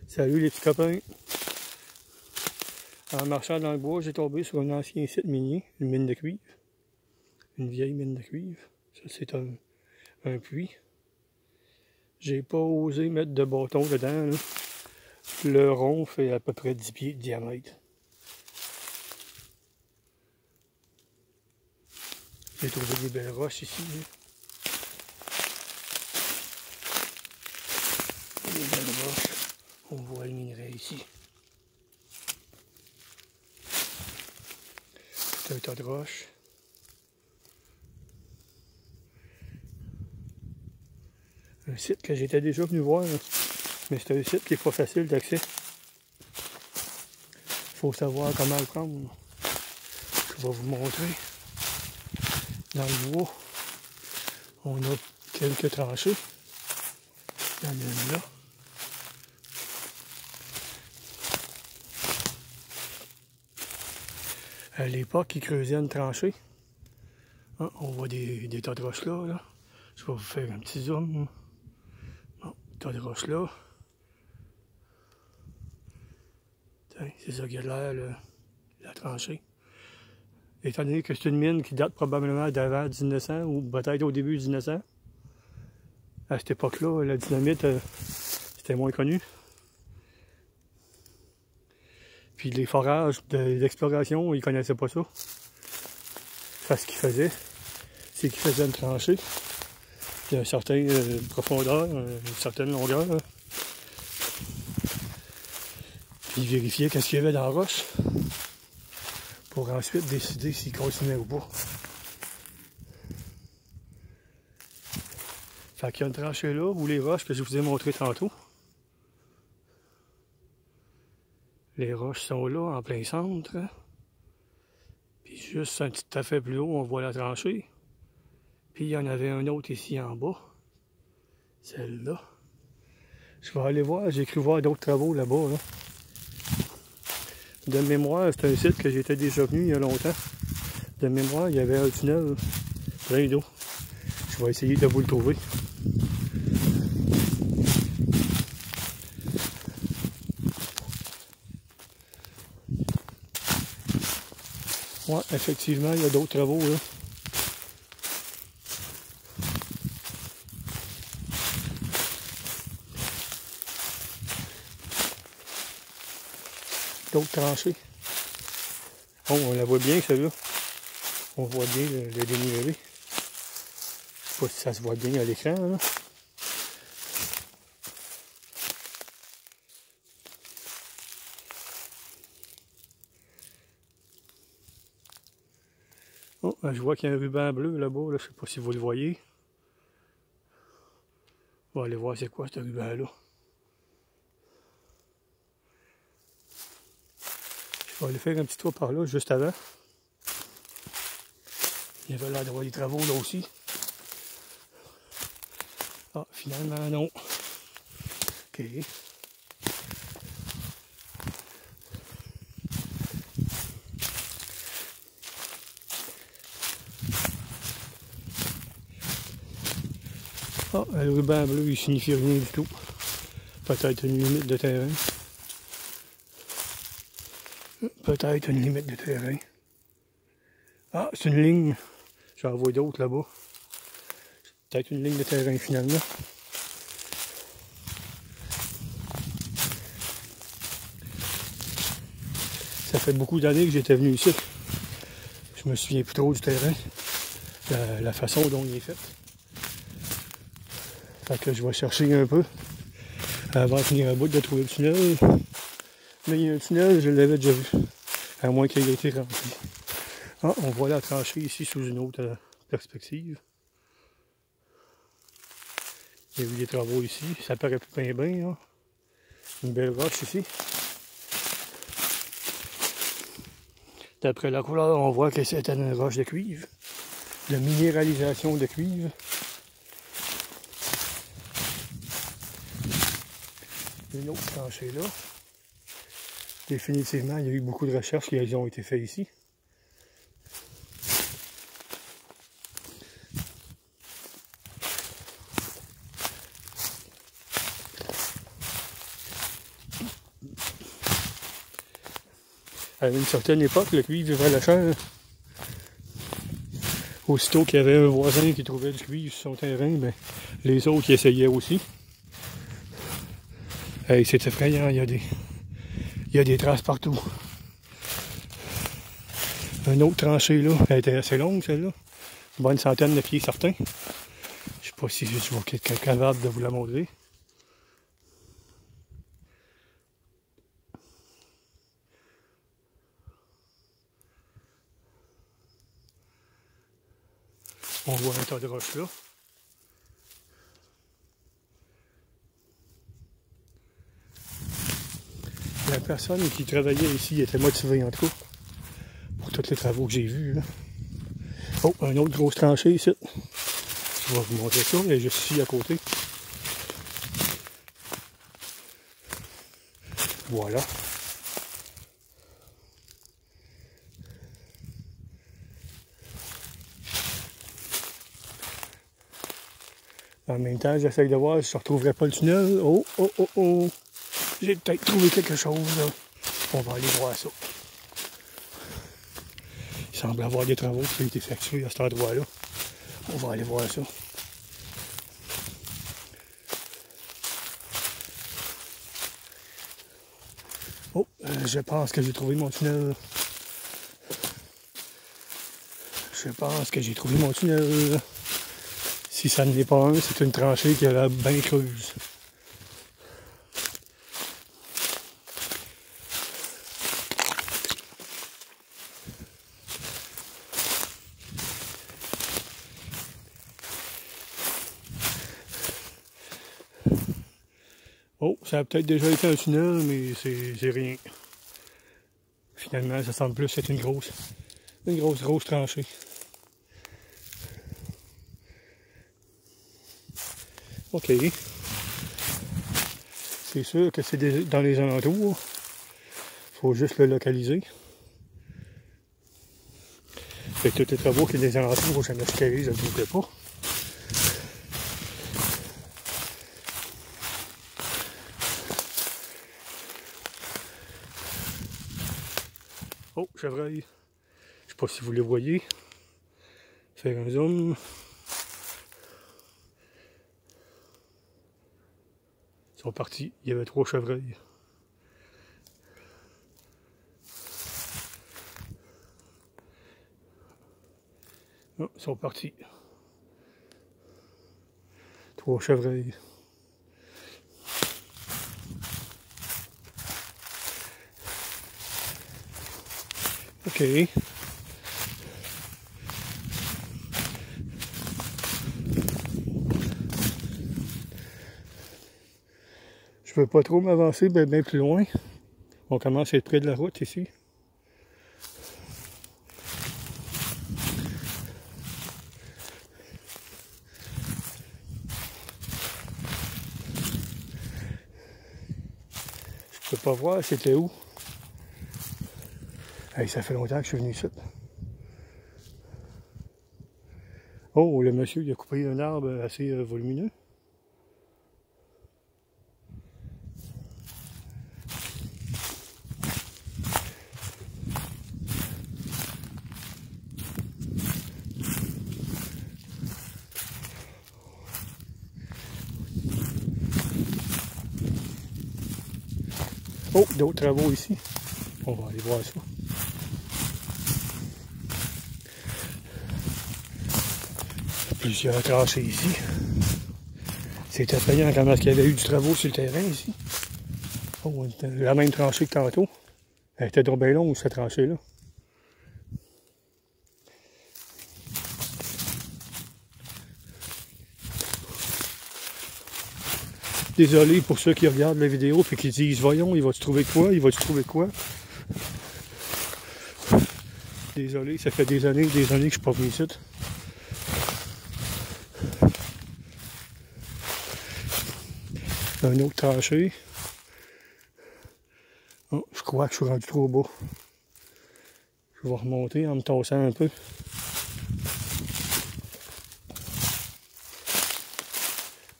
Salut les petits copains! En marchant dans le bois, j'ai tombé sur un ancien site minier, une mine de cuivre. Une vieille mine de cuivre. Ça, c'est un puits. J'ai pas osé mettre de bâton dedans, là. Le rond fait à peu près 10 pieds de diamètre. J'ai trouvé des belles roches ici. Là. Des belles roches. On voit le minerai ici. C'est un tas de roches. Un site que j'étais déjà venu voir, là. Mais c'est un site qui n'est pas facile d'accès. Il faut savoir comment le prendre. Je vais vous montrer. Dans le bois, on a quelques tranchées. Il y en a une là. À l'époque, ils creusaient une tranchée. Ah, on voit des tas de roches là. Je vais vous faire un petit zoom. Bon, tas de roches là. C'est ça qui a l'air, la tranchée. Étant donné que c'est une mine qui date probablement d'avant 1900 ou peut-être au début 1900. À cette époque-là, la dynamite, c'était moins connu. Puis les forages d'exploration, ils connaissaient pas ça. Parce ce qu'ils faisaient, c'est qu'ils faisaient une tranchée d'une certaine profondeur, une certaine longueur. Là. Puis ils vérifiaient qu'est-ce qu'il y avait dans la roche pour ensuite décider s'ils continuaient ou pas. Fait qu'il y a une tranchée là, où les roches que je vous ai montrées tantôt. Les roches sont là, en plein centre. Puis juste un petit affaire plus haut, on voit la tranchée. Puis il y en avait un autre ici en bas. Celle-là. Je vais aller voir, j'ai cru voir d'autres travaux là-bas. Là. De mémoire, c'est un site que j'étais déjà venu il y a longtemps. De mémoire, il y avait un tunnel plein d'eau. Je vais essayer de vous le trouver. Ouais, effectivement, il y a d'autres travaux là. D'autres tranchées. Bon, on la voit bien celle-là. On voit bien le dénivelé. Je sais pas si ça se voit bien à l'écran là. Oh, je vois qu'il y a un ruban bleu là-bas, là. Je sais pas si vous le voyez. On va aller voir c'est quoi ce ruban-là. Je vais aller faire un petit tour par là, juste avant. Il y avait l'air d'avoir des travaux là aussi. Ah, finalement non. Ok. Ah, le ruban bleu, il signifie rien du tout. Peut-être une limite de terrain. Peut-être une limite de terrain. Ah, c'est une ligne. J'en vois d'autres là-bas. Peut-être une ligne de terrain finalement. Ça fait beaucoup d'années que j'étais venu ici. Je me souviens plus trop du terrain. La façon dont il est fait. Fait que je vais chercher un peu avant de finir à bout de trouver le tunnel. Mais il y a un tunnel, je l'avais déjà vu. À moins qu'il ait été rempli. Ah, on voit la tranchée ici sous une autre perspective. Il y a eu des travaux ici. Ça paraît plus bien, là. Une belle roche ici. D'après la couleur, on voit que c'est une roche de cuivre. De minéralisation de cuivre. Une autre tranchée là. Définitivement, il y a eu beaucoup de recherches qui ont été faites ici. À une certaine époque, le cuivre valait cher. Aussitôt qu'il y avait un voisin qui trouvait du cuivre sur son terrain, ben, les autres y essayaient aussi. Hey, c'est effrayant, il y a des traces partout. Une autre tranchée là, elle était assez longue celle-là. Une bonne centaine de pieds certains. Je sais pas si je vais être capable de vous la montrer. On voit un tas de roches là. La personne qui travaillait ici était motivée en tout cas pour tous les travaux que j'ai vus. Là. Oh, une autre grosse tranchée ici. Je vais vous montrer ça, elle est juste ici à côté. Voilà. En même temps, j'essaye de voir si je ne retrouverai pas le tunnel. Oh, oh, oh, oh. J'ai peut-être trouvé quelque chose, là. On va aller voir ça. Il semble y avoir des travaux qui ont été effectués à cet endroit-là. On va aller voir ça. Oh, je pense que j'ai trouvé mon tunnel. Je pense que j'ai trouvé mon tunnel. Si ça ne l'est pas un, c'est une tranchée qui a l'air bien creuse. Oh, ça a peut-être déjà été un tunnel, mais c'est rien. Finalement, ça semble plus être une grosse tranchée. OK. C'est sûr que c'est dans les alentours. Faut juste le localiser. Fait que tous les travaux qui sont des alentours, je ne je ne doutais pas. Oh, chevreuil. Je ne sais pas si vous les voyez. Faire un zoom. Ils sont partis. Il y avait 3 chevreuils. Oh, ils sont partis. 3 chevreuils. OK. Je ne veux pas trop m'avancer bien plus loin. On commence à être près de la route ici. Je peux pas voir c'était où. Hey, ça fait longtemps que je suis venu ici. Oh, le monsieur il a coupé un arbre assez volumineux. Oh, d'autres travaux ici. On va aller voir ça. Plusieurs tranchées ici. C'était effrayant quand il y avait eu du travaux sur le terrain ici. Oh, la même tranchée que tantôt. Elle était trop bien longue cette tranchée-là. Désolé pour ceux qui regardent la vidéo et qui disent voyons, il va-tu trouver quoi? Il va-tu trouver quoi? Désolé, ça fait des années que je ne suis pas venu ici. Un autre tranchée. Oh, je crois que je suis rendu trop bas. Je vais remonter en me tassant un peu.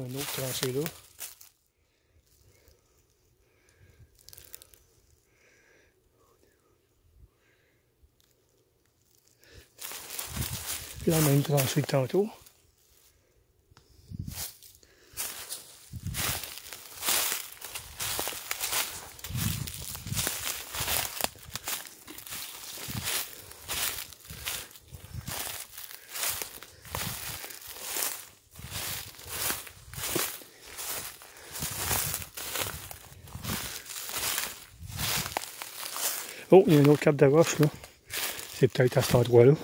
Un autre tranchée là. La même tranchée que tantôt. Oh, il y a un autre cap de roche là. C'est peut-être à cet endroit-là.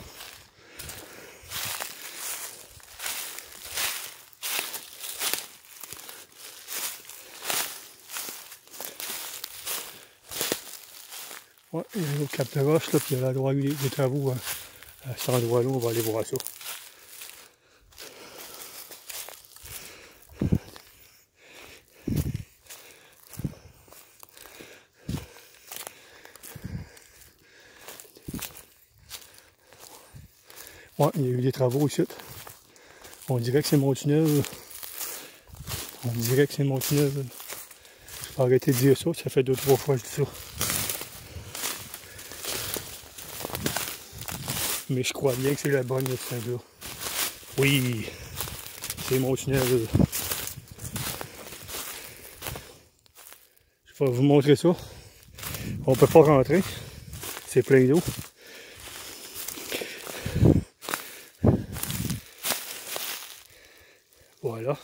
Ouais, il y a un autre cap de roche là, puis il y a l'endroit où il y a des travaux à cet endroit-là, on va aller voir ça. Ouais, il y a eu des travaux ici. On dirait que c'est mon tunnel. On dirait que c'est mon tunnel. Je vais arrêter de dire ça, ça fait 2-3 fois que je dis ça. Mais je crois bien que c'est la bonne de ce là. Oui, c'est mon tunnel. Je vais vous montrer ça. On peut pas rentrer. C'est plein d'eau. Voilà.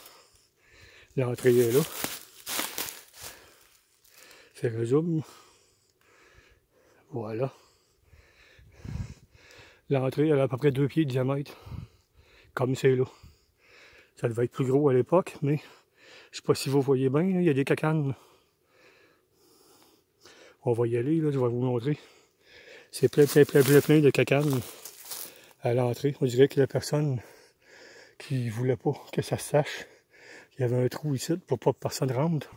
L'entrée est là. Faire un zoom. Voilà. L'entrée, elle a à peu près 2 pieds de diamètre. Comme c'est là. Ça devait être plus gros à l'époque, mais je sais pas si vous voyez bien, il y a des cacanes. On va y aller, là, je vais vous montrer. C'est plein de cacanes à l'entrée. On dirait que la personne qui voulait pas que ça se sache, il y avait un trou ici pour pas que personne rentre,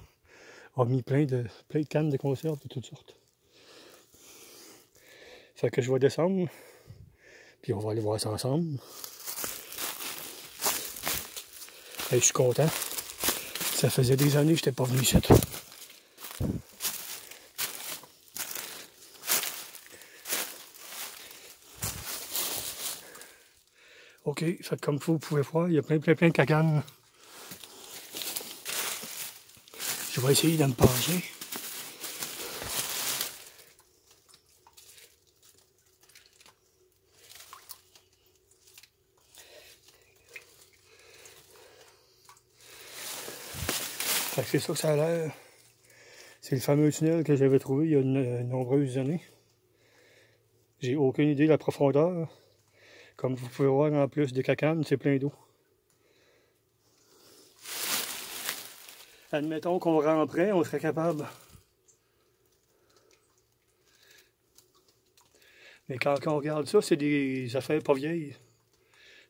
a mis plein de cannes de conserve de toutes sortes. Fait que je vais descendre, puis on va aller voir ça ensemble. Et je suis content. Ça faisait des années que je n'étais pas venu ici. OK, fait comme vous pouvez voir, il y a plein de cacanes. Je vais essayer de me pencher. Fait que c'est ça que ça a l'air. C'est le fameux tunnel que j'avais trouvé il y a de nombreuses années. J'ai aucune idée de la profondeur. Comme vous pouvez voir, en plus des cacanes, c'est plein d'eau. Admettons qu'on rentrait, on serait capable. Mais quand on regarde ça, c'est des affaires pas vieilles.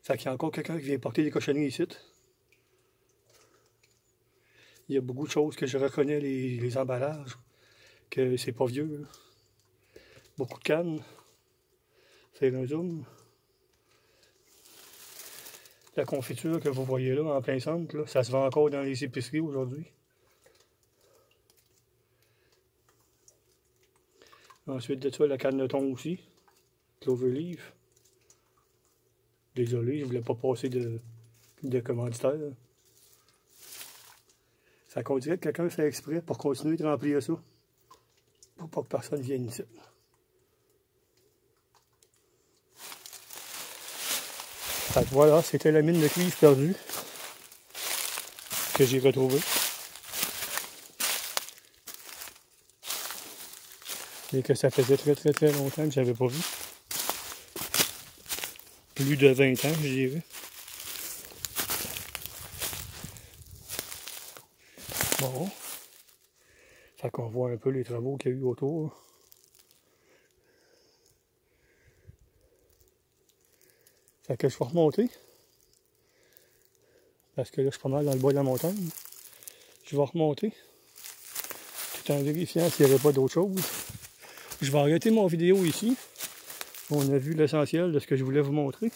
Fait qu'il y a encore quelqu'un qui vient porter des cochonneries ici. Il y a beaucoup de choses que je reconnais les emballages, que c'est pas vieux. Là. Beaucoup de cannes. Faire un zoom. La confiture que vous voyez là, en plein centre, là, ça se vend encore dans les épiceries aujourd'hui. Ensuite de ça, la canne de thon aussi. Cloverleaf. Désolé, je voulais pas passer de commanditaire. Ça qu'on dirait que quelqu'un fait exprès pour continuer de remplir ça. Pour pas que personne vienne ici. Fait que voilà, c'était la mine de cuivre perdue que j'ai retrouvée. Et que ça faisait très longtemps que j'avais pas vu. Plus de 20 ans, je dirais. Bon. Fait qu'on voit un peu les travaux qu'il y a eu autour. Fait que je vais remonter. Parce que là, je suis pas mal dans le bas de la montagne. Je vais remonter. Tout en vérifiant s'il n'y avait pas d'autre chose. Je vais arrêter mon vidéo ici. On a vu l'essentiel de ce que je voulais vous montrer.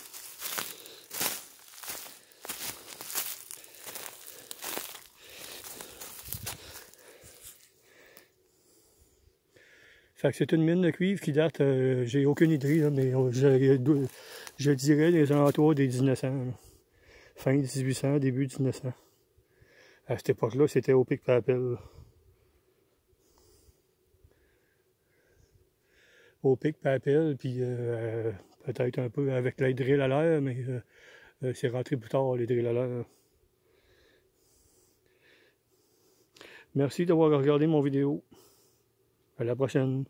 Fait que c'est une mine de cuivre qui date, j'ai aucune idée, là, mais Je dirais les alentours des 1900. Là. Fin 1800, début 1900. À cette époque-là, c'était au pic Papel. Au pic Papel, puis peut-être un peu avec les drills à l'air, mais c'est rentré plus tard, les drills à l'air. Merci d'avoir regardé mon vidéo. À la prochaine.